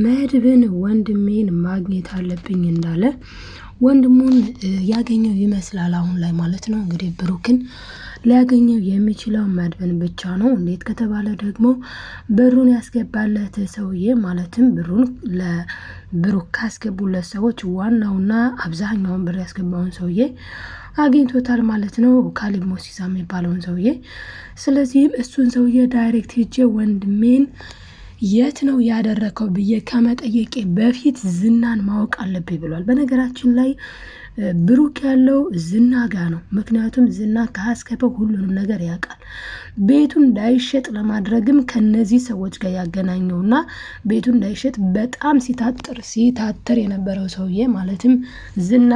መድብን ወንድሜን ማግኘት አለብኝ እንዳለ ወንድሙን ያገኘው ይመስላል አሁን ላይ ማለት ነው። እንግዲህ ብሩክን ሊያገኘው የሚችለው መድብን ብቻ ነው። እንዴት ከተባለ ደግሞ ብሩን ያስገባለት ሰውዬ ማለትም ብሩን ለብሩክ ካስገቡለት ሰዎች ዋናውና አብዛኛውን ብር ያስገባውን ሰውዬ አግኝቶታል ማለት ነው። ካሊብ ሞሲሳ የሚባለውን ሰውዬ። ስለዚህም እሱን ሰውዬ ዳይሬክት ሄጄ ወንድሜን የት ነው ያደረከው ብዬ ከመጠየቄ በፊት ዝናን ማወቅ አለብኝ ብሏል። በነገራችን ላይ ብሩክ ያለው ዝና ጋ ነው። ምክንያቱም ዝና ካስከፈው ሁሉንም ነገር ያውቃል። ቤቱን እንዳይሸጥ ለማድረግም ከነዚህ ሰዎች ጋር ያገናኘውና ቤቱን እንዳይሸጥ በጣም ሲታትር የነበረው ሰውዬ ማለትም ዝና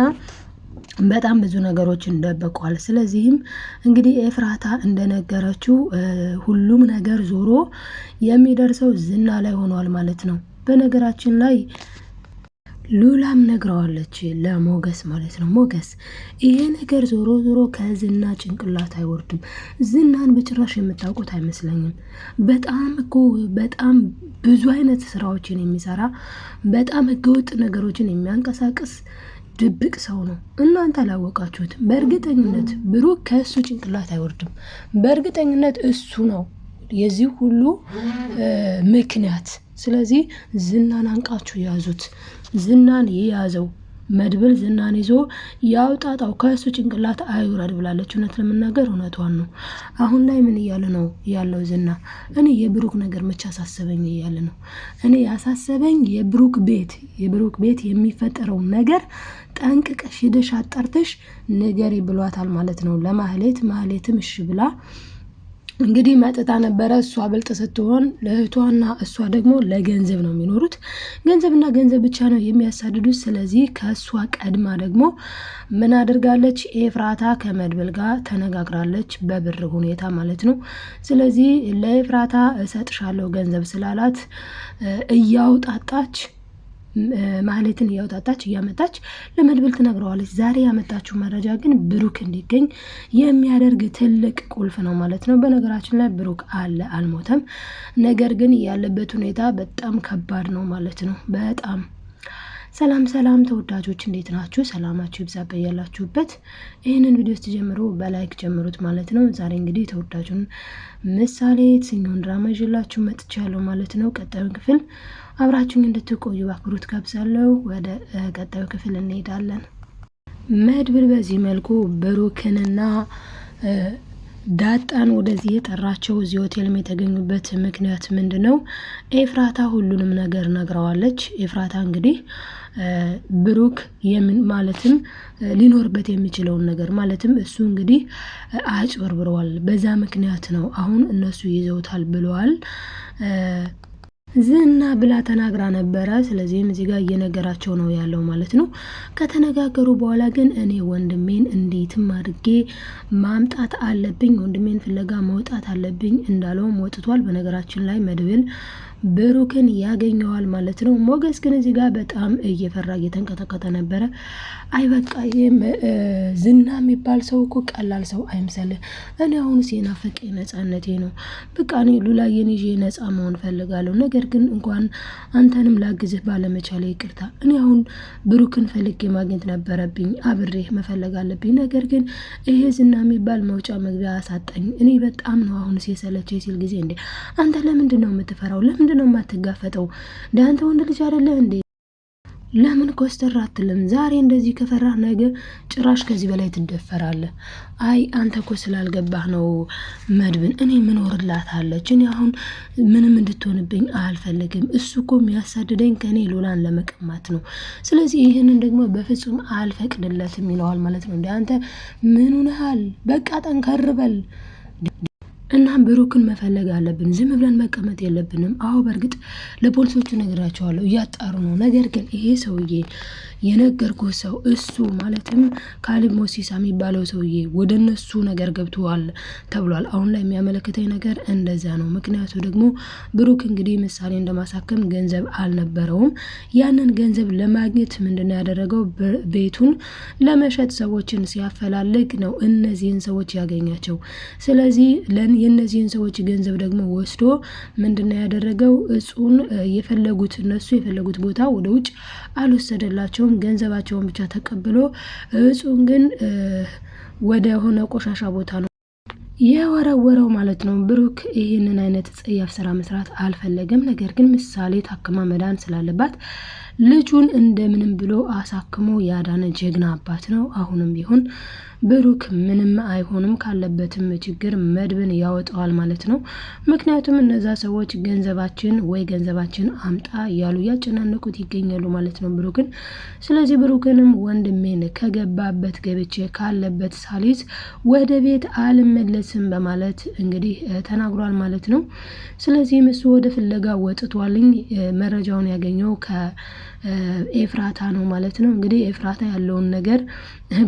በጣም ብዙ ነገሮችን ደብቋል። ስለዚህም እንግዲህ ኤፍራታ እንደነገረችው ሁሉም ነገር ዞሮ የሚደርሰው ዝና ላይ ሆኗል ማለት ነው። በነገራችን ላይ ሉላም ነግረዋለች ለሞገስ ማለት ነው። ሞገስ ይሄ ነገር ዞሮ ከዝና ጭንቅላት አይወርድም። ዝናን በጭራሽ የምታውቁት አይመስለኝም። በጣም ብዙ አይነት ስራዎችን የሚሰራ በጣም ህገወጥ ነገሮችን የሚያንቀሳቅስ ድብቅ ሰው ነው። እናንተ አላወቃችሁትም። በእርግጠኝነት ብሩክ ከእሱ ጭንቅላት አይወርድም። በእርግጠኝነት እሱ ነው የዚህ ሁሉ ምክንያት። ስለዚህ ዝናን አንቃችሁ ያዙት። ዝናን የያዘው መድብል ዝናን ይዞ ያውጣጣው ከእሱ ጭንቅላት አይውረድ ብላለች። እውነት ለመናገር እውነቷን ነው። አሁን ላይ ምን እያለ ነው ያለው ዝና? እኔ የብሩክ ነገር መቼ አሳሰበኝ እያለ ነው። እኔ ያሳሰበኝ የብሩክ ቤት የሚፈጠረው ነገር ጠንቅቀሽ ሄደሽ አጣርተሽ ንገሪ ብሏታል ማለት ነው ለማህሌት። ማህሌትም እሺ ብላ እንግዲህ መጥታ ነበረ። እሷ ብልጥ ስትሆን ለእህቷና እሷ ደግሞ ለገንዘብ ነው የሚኖሩት። ገንዘብና ገንዘብ ብቻ ነው የሚያሳድዱት። ስለዚህ ከእሷ ቀድማ ደግሞ ምን አድርጋለች? ኤፍራታ ከመድብል ጋር ተነጋግራለች፣ በብር ሁኔታ ማለት ነው። ስለዚህ ለኤፍራታ እሰጥሻለሁ ገንዘብ ስላላት እያውጣጣች ማህሌትን እያወጣጣች እያመጣች ለመድብል ትነግረዋለች። ዛሬ ያመጣችው መረጃ ግን ብሩክ እንዲገኝ የሚያደርግ ትልቅ ቁልፍ ነው ማለት ነው። በነገራችን ላይ ብሩክ አልሞተም። ነገር ግን ያለበት ሁኔታ በጣም ከባድ ነው ማለት ነው። በጣም ሰላም ተወዳጆች እንዴት ናችሁ? ሰላማችሁ ይብዛ በያላችሁበት። ይህንን ቪዲዮ ስትጀምሩ በላይክ ጀምሩት ማለት ነው። ዛሬ እንግዲህ ተወዳጁን ምሳሌ የተሰኘውን ድራማ ይዤላችሁ መጥቻለሁ ማለት ነው። ቀጣዩን ክፍል አብራችሁን እንድትቆዩ በአክብሮት ጋብዛለሁ። ወደ ቀጣዩ ክፍል እንሄዳለን። መድብል በዚህ መልኩ ብሩክንና ዳጣን ወደዚህ የጠራቸው እዚህ ሆቴልም የተገኙበት ምክንያት ምንድነው? ኤፍራታ ሁሉንም ነገር ነግረዋለች። ኤፍራታ እንግዲህ ብሩክ ማለትም ሊኖርበት የሚችለውን ነገር ማለትም እሱ እንግዲህ አጭበርብረዋል። በዛ ምክንያት ነው አሁን እነሱ ይዘውታል ብለዋል ዝና ብላ ተናግራ ነበረ። ስለዚህም እዚህ ጋር እየነገራቸው ነው ያለው ማለት ነው። ከተነጋገሩ በኋላ ግን እኔ ወንድሜን እንዴትም አድርጌ ማምጣት አለብኝ፣ ወንድሜን ፍለጋ መውጣት አለብኝ እንዳለውም ወጥቷል። በነገራችን ላይ መድብል ብሩክን ያገኘዋል ማለት ነው። ሞገስ ግን እዚህ ጋር በጣም እየፈራ እየተንቀጠቀጠ ነበረ። አይ በቃ ዝና የሚባል ሰው እኮ ቀላል ሰው አይምሰልህ። እኔ አሁንስ የናፈቀኝ ነጻነቴ ነው። በቃ እኔ ሉላዬን ይዤ ነጻ መሆን ፈልጋለሁ። ነገር ግን እንኳን አንተንም ላግዝህ ባለመቻለ ይቅርታ። እኔ አሁን ብሩክን ፈልጌ ማግኘት ነበረብኝ፣ አብሬህ መፈለግ አለብኝ። ነገር ግን ይሄ ዝና የሚባል መውጫ መግቢያ አሳጣኝ። እኔ በጣም ነው አሁንስ የሰለቸ ሲል ጊዜ እንዴ አንተ ለምንድን ነው የምትፈራው? ለምንድን ነው የማትጋፈጠው? እንደ አንተ ወንድ ልጅ አይደለህ እንዴ? ለምን ኮስተር አትልም? ዛሬ እንደዚህ ከፈራህ ነገ ጭራሽ ከዚህ በላይ ትደፈራለህ። አይ አንተ እኮ ስላልገባህ ነው መድብን። እኔ ምን ወርላታለች? እኔ አሁን ምንም እንድትሆንብኝ አልፈልግም። እሱ እኮ የሚያሳድደኝ ከኔ ሉላን ለመቀማት ነው። ስለዚህ ይህንን ደግሞ በፍጹም አልፈቅድለትም ይለዋል ማለት ነው። እንደ አንተ ምን ሆነሃል? በቃ ጠንከር በል እና ብሩክን መፈለግ አለብን። ዝም ብለን መቀመጥ የለብንም። አዎ በእርግጥ ለፖሊሶቹ ነግራቸዋለሁ፣ እያጣሩ ነው። ነገር ግን ይሄ ሰውዬ የነገርኩህ ሰው እሱ ማለትም ካሊብ ሞሲሳ የሚባለው ሰውዬ ወደ እነሱ ነገር ገብተዋል ተብሏል። አሁን ላይ የሚያመለክተኝ ነገር እንደዛ ነው። ምክንያቱ ደግሞ ብሩክ እንግዲህ ምሳሌ እንደማሳከም ገንዘብ አልነበረውም። ያንን ገንዘብ ለማግኘት ምንድነው ያደረገው? ቤቱን ለመሸጥ ሰዎችን ሲያፈላልግ ነው እነዚህን ሰዎች ያገኛቸው። ስለዚህ የእነዚህን ሰዎች ገንዘብ ደግሞ ወስዶ ምንድነው ያደረገው? እጹን እነሱ የፈለጉት ቦታ ወደ ውጭ አልወሰደላቸውም። ገንዘባቸውን ብቻ ተቀብሎ እጹን ግን ወደ ሆነ ቆሻሻ ቦታ ነው የወረወረው ማለት ነው። ብሩክ ይህንን አይነት ጸያፍ ስራ መስራት አልፈለገም። ነገር ግን ምሳሌ ታክማ መዳን ስላለባት ልጁን እንደምንም ብሎ አሳክሞ ያዳነ ጀግና አባት ነው። አሁንም ቢሆን ብሩክ ምንም አይሆንም፣ ካለበትም ችግር መድብን ያወጣዋል ማለት ነው። ምክንያቱም እነዛ ሰዎች ገንዘባችን አምጣ እያሉ ያጨናነቁት ይገኛሉ ማለት ነው ብሩክን። ስለዚህ ብሩክንም ወንድሜን ከገባበት ገብቼ ካለበት ሳሊዝ ወደ ቤት አልመለስም በማለት እንግዲህ ተናግሯል ማለት ነው። ስለዚህ እሱ ወደ ፍለጋ ወጥቷልኝ። መረጃውን ያገኘው ኤፍራታ ነው ማለት ነው። እንግዲህ ኤፍራታ ያለውን ነገር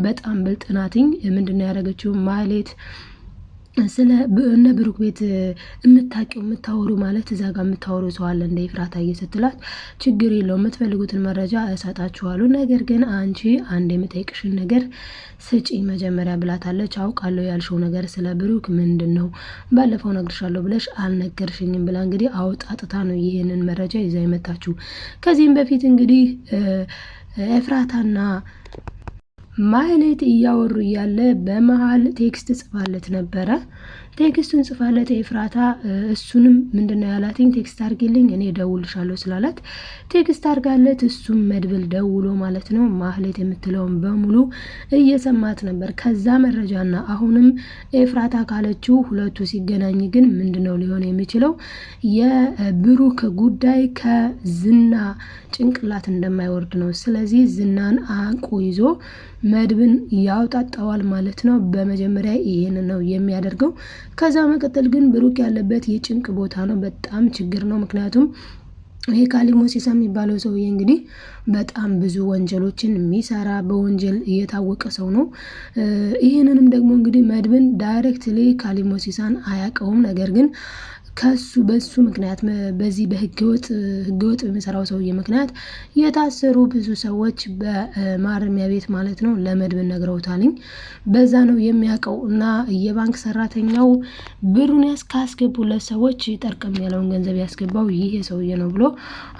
በጣም ብልጥ ናትኝ። ምንድነው ያደረገችው? ማህሌት ስለ እነ ብሩክ ቤት የምታወሩ ማለት እዛ ጋር የምታወሩ ሰው አለ እንደ ኤፍራታ ስትላት፣ ችግር የለውም የምትፈልጉትን መረጃ እሰጣችኋለሁ፣ ነገር ግን አንቺ አንድ የምጠይቅሽን ነገር ስጪ መጀመሪያ ብላታለች። አውቃለሁ ያልሽው ነገር ስለ ብሩክ ምንድን ነው? ባለፈው ነግርሻለሁ ብለሽ አልነገርሽኝም ብላ እንግዲህ አውጣጥታ ነው ይህንን መረጃ ይዛ የመጣችው። ከዚህም በፊት እንግዲህ ኤፍራታና ማህሌት እያወሩ እያለ በመሃል ቴክስት ጽፋለት ነበረ። ቴክስቱን ጽፋለት ኤፍራታ እሱንም ምንድነው ያላትኝ? ቴክስት አድርጊልኝ እኔ ደውልሻለሁ ስላላት ቴክስት አድርጋለት እሱም መድብል ደውሎ ማለት ነው ማህሌት የምትለውን በሙሉ እየሰማት ነበር። ከዛ መረጃና አሁንም ኤፍራታ ካለችው ሁለቱ ሲገናኝ ግን ምንድነው ሊሆን የሚችለው? የብሩክ ጉዳይ ከዝና ጭንቅላት እንደማይወርድ ነው። ስለዚህ ዝናን አንቆ ይዞ መድብን ያውጣጣዋል ማለት ነው። በመጀመሪያ ይሄን ነው የሚያደርገው። ከዛ መቀጠል ግን ብሩክ ያለበት የጭንቅ ቦታ ነው። በጣም ችግር ነው። ምክንያቱም ይሄ ካሊብ ሞሲሳ የሚባለው ሰውዬ እንግዲህ በጣም ብዙ ወንጀሎችን የሚሰራ በወንጀል እየታወቀ ሰው ነው። ይህንንም ደግሞ እንግዲህ መድብን ዳይሬክትሊ ካሊብ ሞሲሳን አያውቀውም። ነገር ግን በሱ ምክንያት በዚህ በህገወጥ በሚሰራው ሰውዬ ምክንያት የታሰሩ ብዙ ሰዎች በማረሚያ ቤት ማለት ነው ለመድብን ነግረውታልኝ። በዛ ነው የሚያውቀው እና የባንክ ሰራተኛው ብሩን ካስገቡለት ሰዎች ጠርቀም ያለውን ገንዘብ ያስገባው ይሄ ሰውዬ ነው ብሎ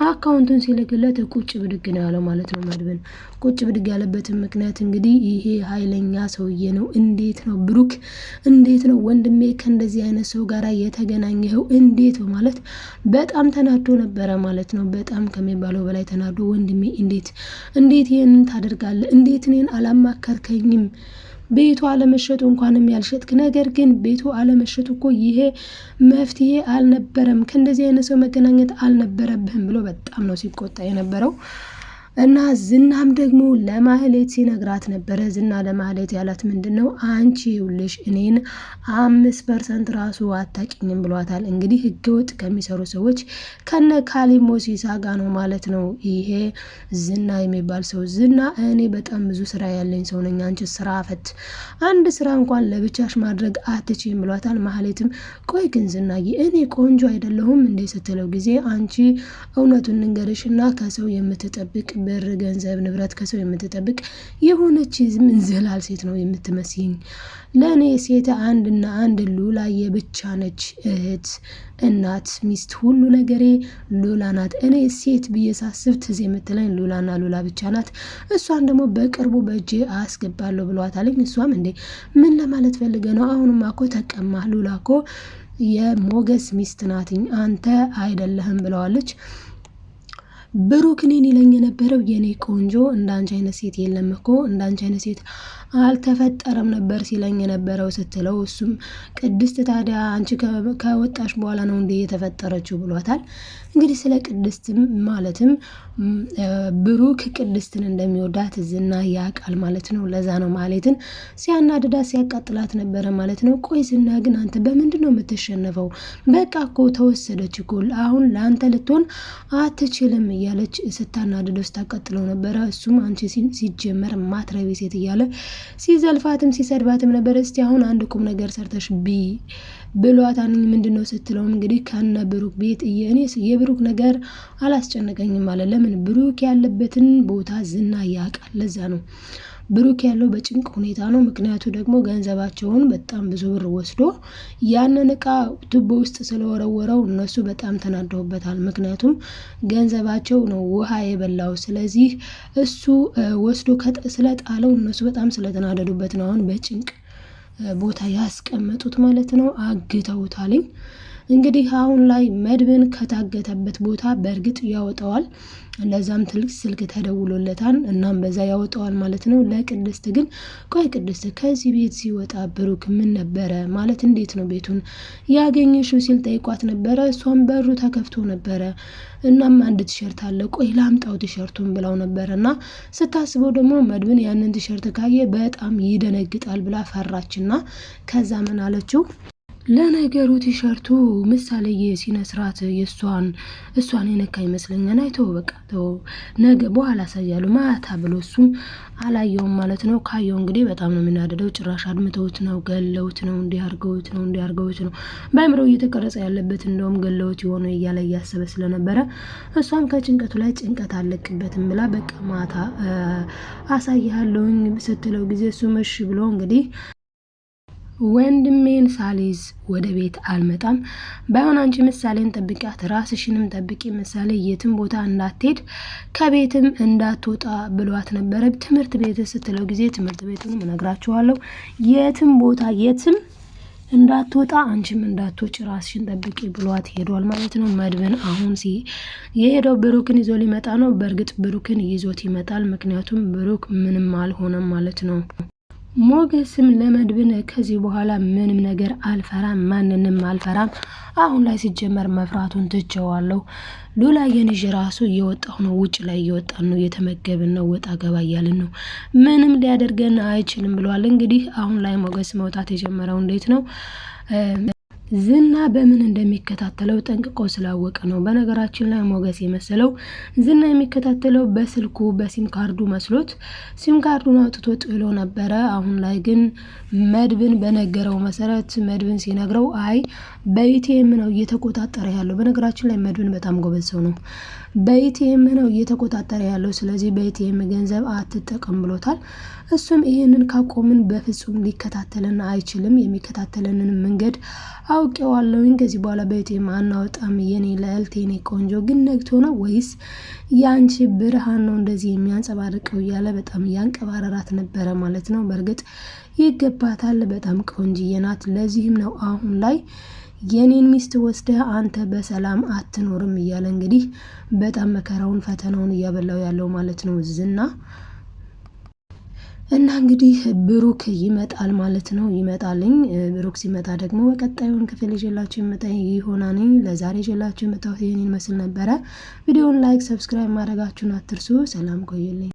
አካውንቱን ሲልክለት ቁጭ ብድግ ነው ያለው ማለት ነው። መድብን ቁጭ ብድግ ያለበትን ምክንያት እንግዲህ ይሄ ኃይለኛ ሰውዬ ነው። እንዴት ነው ብሩክ፣ እንዴት ነው ወንድሜ ከእንደዚህ አይነት ሰው ጋር የተገናኘው እንዴት በማለት በጣም ተናዶ ነበረ ማለት ነው። በጣም ከሚባለው በላይ ተናዶ ወንድሜ እንዴት ይሄንን ታደርጋለህ? እንዴት እኔን አላማከርከኝም? ቤቱ አለመሸጡ እንኳንም ያልሸጥክ፣ ነገር ግን ቤቱ አለመሸጡ እኮ ይሄ መፍትሄ አልነበረም፣ ከእንደዚህ አይነት ሰው መገናኘት አልነበረብህም ብሎ በጣም ነው ሲቆጣ የነበረው። እና ዝናም ደግሞ ለማህሌት ሲነግራት ነበረ። ዝና ለማህሌት ያላት ምንድነው? አንቺ ይውልሽ እኔን 5% ራሱ አታቂኝም ብሏታል። እንግዲህ ህገወጥ ከሚሰሩ ሰዎች ከነ ካሊብ ሞሲሳ ጋር ነው ማለት ነው ይሄ ዝና የሚባል ሰው። ዝና እኔ በጣም ብዙ ስራ ያለኝ ሰው ነኝ፣ አንቺ ስራ ፈት፣ አንድ ስራ እንኳን ለብቻሽ ማድረግ አትችይም ብሏታል። ማህሌትም ቆይ ግን ዝናዬ እኔ ቆንጆ አይደለሁም እንዴ ስትለው ጊዜ አንቺ እውነቱን ንገርሽና ከሰው የምትጠብቅ ብር፣ ገንዘብ፣ ንብረት ከሰው የምትጠብቅ የሆነች ምንዝላል ሴት ነው የምትመስይኝ። ለእኔ ሴት አንድና አንድ ሉላዬ ብቻ ነች። እህት፣ እናት፣ ሚስት፣ ሁሉ ነገሬ ሉላ ናት። እኔ ሴት ብዬ ሳስብ ትዝ የምትለኝ ሉላና ሉላ ብቻ ናት። እሷን ደግሞ በቅርቡ በእጄ አስገባለሁ ብሏታለኝ። እሷም እንዴ ምን ለማለት ፈልገ ነው? አሁንማ እኮ ተቀማ፣ ሉላ እኮ የሞገስ ሚስት ናትኝ አንተ አይደለህም ብለዋለች። ብሩክ እኔን ይለኝ የነበረው የኔ ቆንጆ እንዳንቺ አይነት ሴት የለም እኮ እንዳንቺ አይነት ሴት አልተፈጠረም ነበር ሲለኝ የነበረው ስትለው፣ እሱም ቅድስት ታዲያ አንቺ ከወጣሽ በኋላ ነው እንዴ የተፈጠረችው ብሏታል። እንግዲህ ስለ ቅድስትም ማለትም ብሩክ ቅድስትን እንደሚወዳት ዝና ያውቃል ማለት ነው። ለዛ ነው ማለትን ሲያናድዳት ሲያቃጥላት ነበረ ማለት ነው። ቆይ ዝና ግን አንተ በምንድን ነው የምትሸነፈው? በቃ እኮ ተወሰደች እኮ አሁን ለአንተ ልትሆን አትችልም እያለች ስታናድደው ስታቃጥለው ነበረ። እሱም አንቺ ሲጀመር ማትረቢ ሴት እያለ ሲዘልፋትም ሲሰድባትም ነበረ። እስቲ አሁን አንድ ቁም ነገር ሰርተሽ ብሏታን ምንድነው ስትለውም እንግዲህ ከነ ብሩክ ቤት እኔ የብሩክ ነገር አላስጨነቀኝም ማለት ለምን ብሩክ ያለበትን ቦታ ዝና ያውቃል። ለዛ ነው ብሩክ ያለው በጭንቅ ሁኔታ ነው። ምክንያቱ ደግሞ ገንዘባቸውን በጣም ብዙ ብር ወስዶ ያንን እቃ ቱቦ ውስጥ ስለወረወረው እነሱ በጣም ተናደውበታል። ምክንያቱም ገንዘባቸው ነው ውሃ የበላው። ስለዚህ እሱ ወስዶ ስለጣለው እነሱ በጣም ስለተናደዱበት ነው አሁን በጭንቅ ቦታ ያስቀመጡት ማለት ነው። አግተውታልኝ። እንግዲህ አሁን ላይ መድብን ከታገተበት ቦታ በእርግጥ ያወጣዋል። ለዛም ትልቅ ስልክ ተደውሎለታል። እናም በዛ ያወጣዋል ማለት ነው። ለቅድስት ግን ቆይ ቅድስት ከዚህ ቤት ሲወጣ ብሩክ ምን ነበረ ማለት እንዴት ነው ቤቱን ያገኘሽው ሲል ጠይቋት ነበረ። እሷም በሩ ተከፍቶ ነበረ። እናም አንድ ቲሸርት አለ ቆይ ላምጣው ቲሸርቱን ብላው ነበረ እና ስታስበው ደግሞ መድብን ያንን ቲሸርት ካየ በጣም ይደነግጣል ብላ ፈራችና ከዛ ምን አለችው ለነገሩ ቲሸርቱ ምሳሌ ሲነስራት እሷን የነካ ይመስለኛል። አይተው በቃ ተው ነገ በኋላ አሳያለሁ ማታ ብሎ እሱም አላየውም ማለት ነው። ካየው እንግዲህ በጣም ነው የሚናደደው። ጭራሽ አድምተውት ነው ገለውት ነው እንዲያርገውት ነው በአእምሮ እየተቀረጸ ያለበት እንደውም ገለውት የሆነ እያለ እያሰበ ስለነበረ እሷም ከጭንቀቱ ላይ ጭንቀት አለቅበትም ብላ በቃ ማታ አሳያለሁኝ ስትለው ጊዜ እሱ እሺ ብሎ እንግዲህ ወንድሜን ሳሊዝ ወደ ቤት አልመጣም። ባይሆን አንቺ ምሳሌን ጠብቂያት፣ ራስሽንም ጠብቂ። ምሳሌ የትም ቦታ እንዳትሄድ ከቤትም እንዳትወጣ ብሏት ነበረ። ትምህርት ቤት ስትለው ጊዜ ትምህርት ቤቱንም እነግራችኋለሁ የትም ቦታ የትም እንዳትወጣ አንቺም እንዳትወጪ ራስሽን ጠብቂ ብሏት ሄዷል ማለት ነው። መድብን አሁን የሄደው ብሩክን ይዞ ሊመጣ ነው። በእርግጥ ብሩክን ይዞት ይመጣል። ምክንያቱም ብሩክ ምንም አልሆነም ማለት ነው። ሞገስም ለመድብን ከዚህ በኋላ ምንም ነገር አልፈራም፣ ማንንም አልፈራም። አሁን ላይ ሲጀመር መፍራቱን ትቼዋለሁ። ሉላዬን ይዤ ራሱ እየወጣሁ ነው፣ ውጭ ላይ እየወጣን ነው፣ እየተመገብን ነው፣ ወጣ ገባ እያልን ነው። ምንም ሊያደርገን አይችልም ብሏል። እንግዲህ አሁን ላይ ሞገስ መውጣት የጀመረው እንዴት ነው? ዝና በምን እንደሚከታተለው ጠንቅቆ ስላወቀ ነው። በነገራችን ላይ ሞገስ የመሰለው ዝና የሚከታተለው በስልኩ በሲም ካርዱ መስሎት ሲም ካርዱን አውጥቶ ጥሎ ነበረ። አሁን ላይ ግን መድብን በነገረው መሰረት መድብን ሲነግረው አይ በኢቲኤም ነው እየተቆጣጠረ ያለው። በነገራችን ላይ መድብን በጣም ጎበዝ ሰው ነው። በኢቲኤም ነው እየተቆጣጠረ ያለው፣ ስለዚህ በኢቲኤም ገንዘብ አትጠቀም ብሎታል። እሱም ይሄንን ካቆምን በፍጹም ሊከታተለን አይችልም። የሚከታተለንን መንገድ አውቄዋለሁኝ። ከዚህ በኋላ በኢቲኤም አናወጣም። የኔ ልዕልት የኔ ቆንጆ ግን ነግቶ ነው ወይስ ያንቺ ብርሃን ነው እንደዚህ የሚያንጸባርቀው እያለ በጣም ያንቀባረራት ነበረ ማለት ነው። በእርግጥ ይገባታል፣ በጣም ቆንጅዬ ናት። ለዚህም ነው አሁን ላይ የኔን ሚስት ወስደህ አንተ በሰላም አትኖርም እያለ እንግዲህ በጣም መከራውን ፈተናውን እያበላው ያለው ማለት ነው ዝና። እና እንግዲህ ብሩክ ይመጣል ማለት ነው። ይመጣልኝ። ብሩክ ሲመጣ ደግሞ በቀጣዩን ክፍል ይዤላችሁ የመጣ ይሆናል። ለዛሬ ይዤላችሁ የመጣሁት ይሄን ይመስል ነበረ። ቪዲዮውን ላይክ፣ ሰብስክራይብ ማድረጋችሁን አትርሱ። ሰላም ቆዩልኝ።